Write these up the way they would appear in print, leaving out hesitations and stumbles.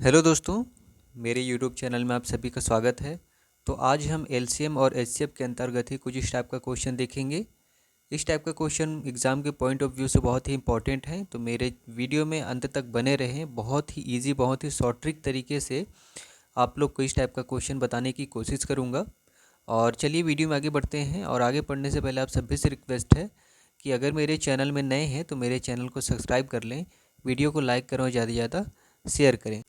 Hello दोस्तों, मेरे YouTube channel में आप सभी का स्वागत है। तो आज हम एलसीएम और एचसीएफ के अंतर्गत ही कुछ इस टाइप का क्वेश्चन देखेंगे। इस टाइप का क्वेश्चन एग्ज़ाम के पॉइंट ऑफ व्यू से बहुत ही इंपॉर्टेंट है, तो मेरे वीडियो में अंत तक बने रहें। बहुत ही इजी, बहुत ही शॉर्ट ट्रिक तरीके से आप लोग को इस टाइप का क्वेश्चन बताने की कोशिश करूँगा। और चलिए वीडियो में आगे बढ़ते हैं। और आगे बढ़ने से पहले आप सभी से रिक्वेस्ट है कि अगर मेरे चैनल में नए हैं तो मेरे चैनल को सब्सक्राइब कर लें, वीडियो को लाइक करें और ज़्यादा से ज़्यादा शेयर करें।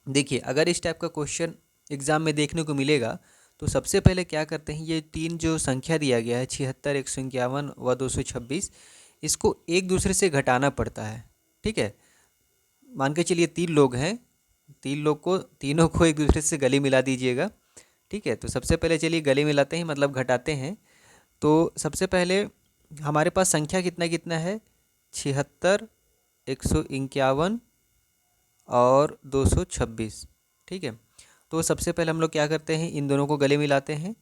देखिए, अगर इस टाइप का क्वेश्चन एग्ज़ाम में देखने को मिलेगा तो सबसे पहले क्या करते हैं, ये तीन जो संख्या दिया गया है 76, 151 व 226, इसको एक दूसरे से घटाना पड़ता है। ठीक है, मान के चलिए तीन लोग हैं, तीनों को एक दूसरे से गले मिला दीजिएगा। ठीक है, तो सबसे पहले चलिए गले मिलाते हैं, मतलब घटाते हैं। तो सबसे पहले हमारे पास संख्या कितना कितना है, 76, 151 और 226। ठीक है, तो सबसे पहले हम लोग क्या करते हैं, इन दोनों को गले मिलाते हैं।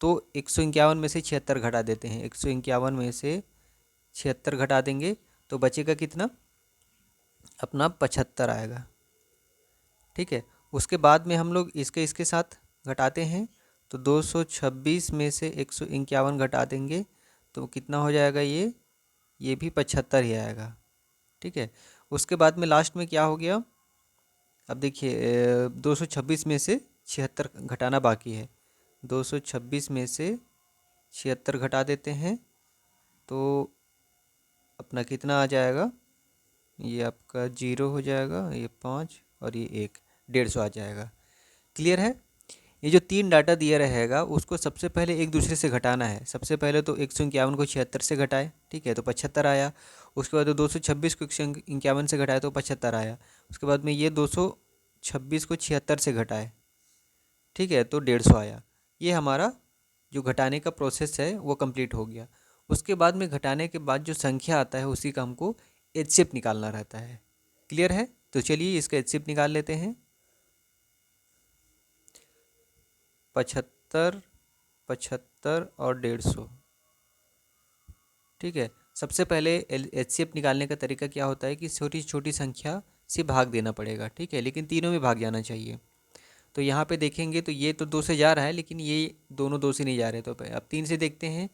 तो 151 में से 76 घटा देते हैं, 151 में से 76 घटा देंगे तो बचेगा कितना, अपना 75 आएगा। ठीक है, उसके बाद में हम लोग इसके इसके साथ घटाते हैं। तो 226 में से 151 घटा देंगे तो कितना हो जाएगा, ये भी 75 ही आएगा। ठीक है, उसके बाद में लास्ट में क्या हो गया, अब देखिए 226 में से 76 घटाना बाकी है। 226 में से 76 घटा देते हैं तो अपना कितना आ जाएगा, ये आपका 0 हो जाएगा, ये 5 और ये 1, 150 आ जाएगा। क्लियर है। ये जो तीन डाटा दिया रहेगा उसको सबसे पहले एक दूसरे से घटाना है। सबसे पहले तो 151 को 76 से घटाए, ठीक है, तो 75 आया। उसके बाद 226 को 151 से घटाए तो 75 आया। उसके बाद में ये 226 को 76 से घटाए, ठीक है, तो 150 आया। ये हमारा जो घटाने का प्रोसेस है वो कंप्लीट हो गया। उसके बाद में घटाने के बाद जो संख्या आता है उसी का हमको एचसीएफ निकालना रहता है। क्लियर है, तो चलिए इसका एचसीएफ निकाल लेते हैं। 75, 75 और 150। ठीक है, सबसे पहले एचसीएफ निकालने का तरीका क्या होता है कि छोटी छोटी संख्या से भाग देना पड़ेगा। ठीक है, लेकिन तीनों में भाग जाना चाहिए। तो यहाँ पे देखेंगे तो ये तो 2 से जा रहा है, लेकिन ये दोनों 2 से नहीं जा रहे। तो अब 3 से देखते हैं,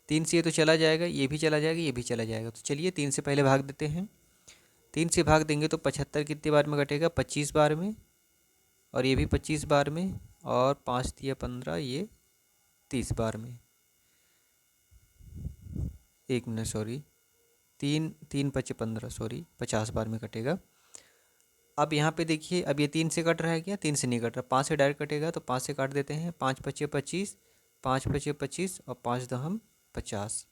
3 से ये तो चला जाएगा, ये भी चला जाएगा, ये भी चला जाएगा। तो चलिए 3 से पहले भाग देते हैं। 3 से भाग देंगे तो 75 कितने बार में घटेगा, 25 बार में, और ये भी 25 बार में, और 5 दिया 15, ये 30 बार में। 1 मिनट, सॉरी, 3 3 5 15, सॉरी, 50 बार में कटेगा। अब यहाँ पे देखिए, अब ये 3 से कट रहा है क्या, 3 से नहीं कट रहा, 5 से डायरेक्ट कटेगा। तो 5 से काट देते हैं, 5 पचे 25, 5 पचे 25 और 5 दहम 50।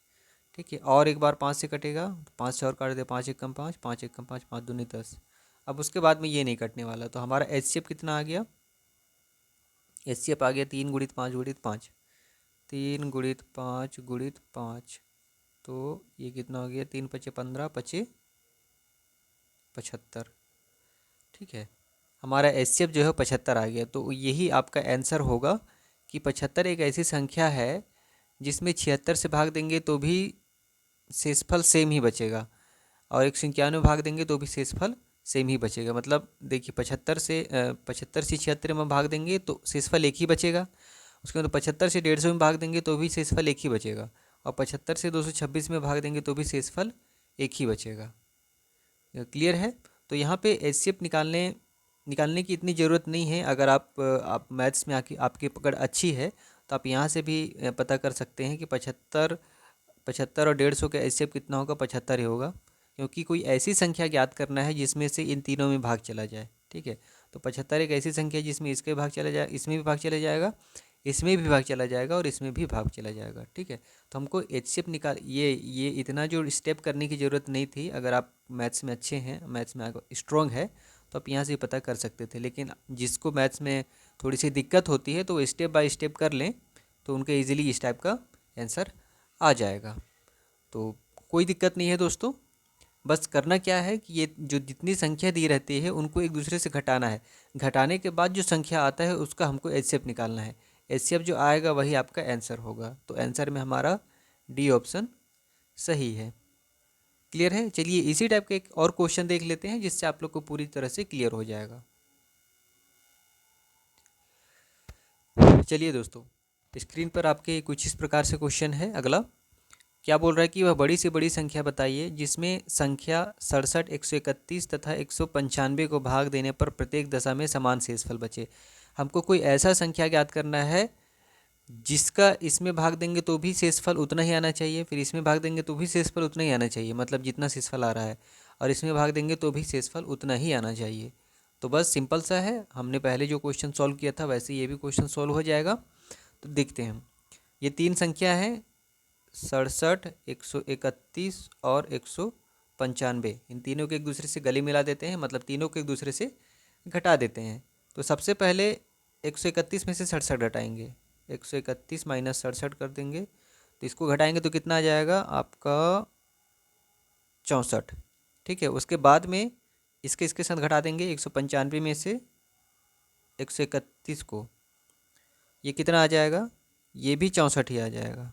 ठीक है, और एक बार 5 से कटेगा तो 5 से और काट दे, 5 एकम 5, 5 एकम 5, 5 दूनी 10। अब उसके बाद में ये नहीं कटने वाला, तो हमारा एचसीएफ कितना आ गया, एचसीएफ आ गया 3 गुणित 5 गुणित 5, 3 गुणित 5 गुणित 5। तो ये कितना हो गया, 3 पचे 15, पचे 75। ठीक है, हमारा एचसीएफ जो है 75 आ गया। तो यही आपका आंसर होगा कि 75 एक ऐसी संख्या है जिसमें 76 से भाग देंगे तो भी शेषफल सेम ही बचेगा, और 191 भाग देंगे तो भी शेषफल सेम ही बचेगा। मतलब देखिए 75 से 76 में भाग देंगे तो शेषफल एक ही बचेगा। उसके बाद 75 से 150 में भाग देंगे तो भी शेषफल एक ही बचेगा, और 75 से 226 में भाग देंगे तो भी शेषफल एक ही बचेगा। क्लियर है। तो यहाँ पे एचसीएफ निकालने की इतनी ज़रूरत नहीं है। अगर आप मैथ्स में आपकी पकड़ अच्छी है तो आप यहाँ से भी पता कर सकते हैं कि 75 और 150 का एचसीएफ कितना होगा, 75 ही होगा, क्योंकि कोई ऐसी संख्या ज्ञात करना है जिसमें से इन तीनों में भाग चला जाए। ठीक है, तो 75 एक ऐसी संख्या है जिसमें इसके भाग चला जाए, इसमें भी भाग चला जाएगा, इसमें भी भाग चला जाएगा, और इसमें भी भाग चला जाएगा। ठीक है, तो हमको एचसीएफ निकाल, ये इतना जो स्टेप करने की ज़रूरत नहीं थी। अगर आप मैथ्स में अच्छे हैं, मैथ्स में स्ट्रॉन्ग है, तो आप यहाँ से पता कर सकते थे। लेकिन जिसको मैथ्स में थोड़ी सी दिक्कत होती है तो वो स्टेप बाय स्टेप कर लें तो उनके ईजिली इस टाइप का आंसर आ जाएगा। तो कोई दिक्कत नहीं है दोस्तों। बस करना क्या है कि ये जो जितनी संख्या दी रहती है उनको एक दूसरे से घटाना है। घटाने के बाद जो संख्या आता है उसका हमको एचसीएफ निकालना है। एचसीएफ जो आएगा वही आपका आंसर होगा। तो आंसर में हमारा डी ऑप्शन सही है। क्लियर है। चलिए इसी टाइप का एक और क्वेश्चन देख लेते हैं जिससे आप लोग को पूरी तरह से क्लियर हो जाएगा। चलिए दोस्तों, स्क्रीन पर आपके कुछ इस प्रकार से क्वेश्चन है। अगला क्या बोल रहा है कि वह बड़ी से बड़ी संख्या बताइए जिसमें संख्या 67, 131 तथा 195 को भाग देने पर प्रत्येक दशा में समान शेषफल बचे। हमको कोई ऐसा संख्या ज्ञात करना है जिसका इसमें भाग देंगे तो भी शेषफल उतना ही आना चाहिए, फिर इसमें भाग देंगे तो भी शेषफल उतना ही आना चाहिए, मतलब जितना शेषफल आ रहा है, और इसमें भाग देंगे तो भी शेषफल उतना ही आना चाहिए। तो बस सिंपल सा है, हमने पहले जो क्वेश्चन सॉल्व किया था वैसे ये भी क्वेश्चन सॉल्व हो जाएगा। तो देखते हैं हम, ये तीन संख्या है 67, 131 और 195। इन तीनों के एक दूसरे से गले मिला देते हैं, मतलब तीनों को एक दूसरे से घटा देते हैं। तो सबसे पहले 131 में से 67 घटाएंगे, 131 माइनस 67 कर देंगे, तो इसको घटाएंगे तो कितना आ जाएगा आपका 64। ठीक है, उसके बाद में इसके साथ घटा देंगे 195 में से 131 को, ये कितना आ जाएगा, ये भी 64 ही आ जाएगा।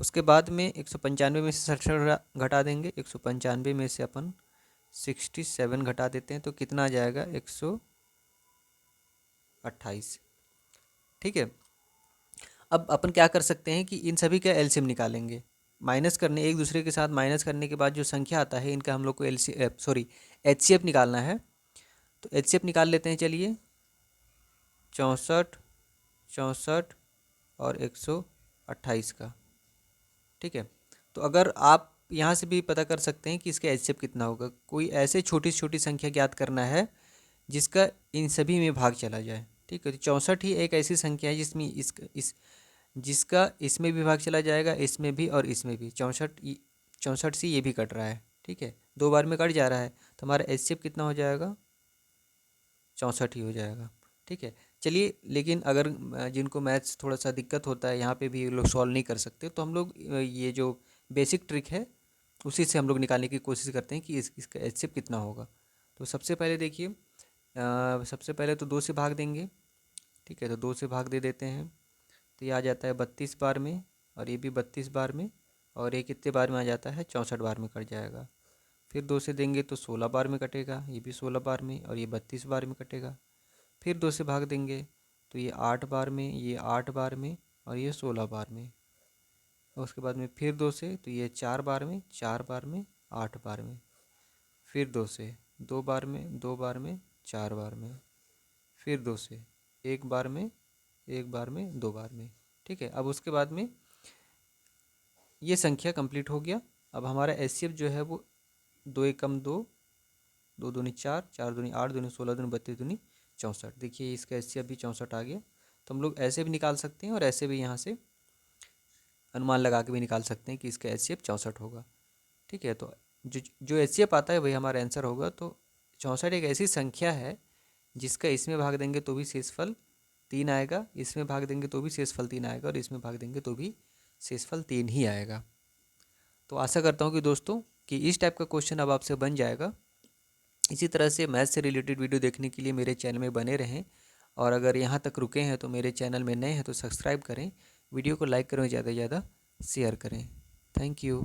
उसके बाद में 195 में से 67 घटा देंगे, 195 में से अपन 67 घटा देते हैं तो कितना आ जाएगा 128। ठीक है, अब अपन क्या कर सकते हैं कि इन सभी का एलसीएम निकालेंगे। माइनस करने, एक दूसरे के साथ माइनस करने के बाद जो संख्या आता है इनका हम लोग को एचसीएफ निकालना है। तो एचसीएफ निकाल लेते हैं, चलिए 64, 64 और 128 का। ठीक है, तो अगर आप यहाँ से भी पता कर सकते हैं कि इसका एचसीएफ कितना होगा। कोई ऐसे छोटी से छोटी संख्या ज्ञात करना है जिसका इन सभी में भाग चला जाए। ठीक है, तो 64 ही एक ऐसी संख्या है जिसमें जिसका इसमें भी भाग चला जाएगा, इसमें भी और इसमें भी। 64 से ये भी कट रहा है। ठीक है, दो बार में कट जा रहा है, तो हमारा एचसीएफ कितना हो जाएगा, 64 ही हो जाएगा। ठीक है, चलिए, लेकिन अगर जिनको मैथ्स थोड़ा सा दिक्कत होता है, यहाँ पे भी लोग सॉल्व नहीं कर सकते, तो हम लोग ये जो बेसिक ट्रिक है उसी से हम लोग निकालने की कोशिश करते हैं कि इसका एचसीएफ कितना होगा। तो सबसे पहले देखिए, सबसे पहले तो 2 से भाग देंगे। ठीक है, तो 2 से भाग दे देते हैं, तो ये आ जाता है 32 बार में, और ये भी 32 बार में, और ये कितने बार में आ जाता है, 64 बार में कट जाएगा। फिर 2 से देंगे तो 16 बार में कटेगा, ये भी 16 बार में, और ये 32 बार में कटेगा। फिर 2 से भाग देंगे तो ये 8 बार में, ये 8 बार में, और ये 16 बार में। और उसके बाद में फिर 2 से तो ये 4 बार में, 4 बार में, 8 बार में। फिर 2 से 2 बार में, 2 बार में, 4 बार में। फिर 2 से 1 बार में, 1 बार में, 2 बार में। ठीक है, अब उसके बाद में ये संख्या कंप्लीट हो गया। अब हमारा एचसीएफ जो है वो 2 एकम 2, 2 दूनी 4, 4 दूनी 8, दूनी 16, दूनी 32, दूनी 64। देखिए इसका एचसीएफ भी 64 आ गया। तो हम लोग ऐसे भी निकाल सकते हैं और ऐसे भी यहाँ से अनुमान लगा के भी निकाल सकते हैं कि इसका एचसीएफ 64 होगा। ठीक है, तो जो एचसीएफ आता है वही हमारा आंसर होगा। तो 64 एक ऐसी संख्या है जिसका इसमें भाग देंगे तो भी शेषफल 3 आएगा, इसमें भाग देंगे तो भी शेषफल 3 आएगा, और इसमें भाग देंगे तो भी शेषफल 3 ही आएगा। तो आशा करता हूँ कि दोस्तों कि इस टाइप का क्वेश्चन अब आपसे बन जाएगा। इसी तरह से मैथ्स से रिलेटेड वीडियो देखने के लिए मेरे चैनल में बने रहें, और अगर यहाँ तक रुके हैं तो मेरे चैनल में नए हैं तो सब्सक्राइब करें, वीडियो को लाइक करें, ज़्यादा से ज़्यादा शेयर करें। Thank you.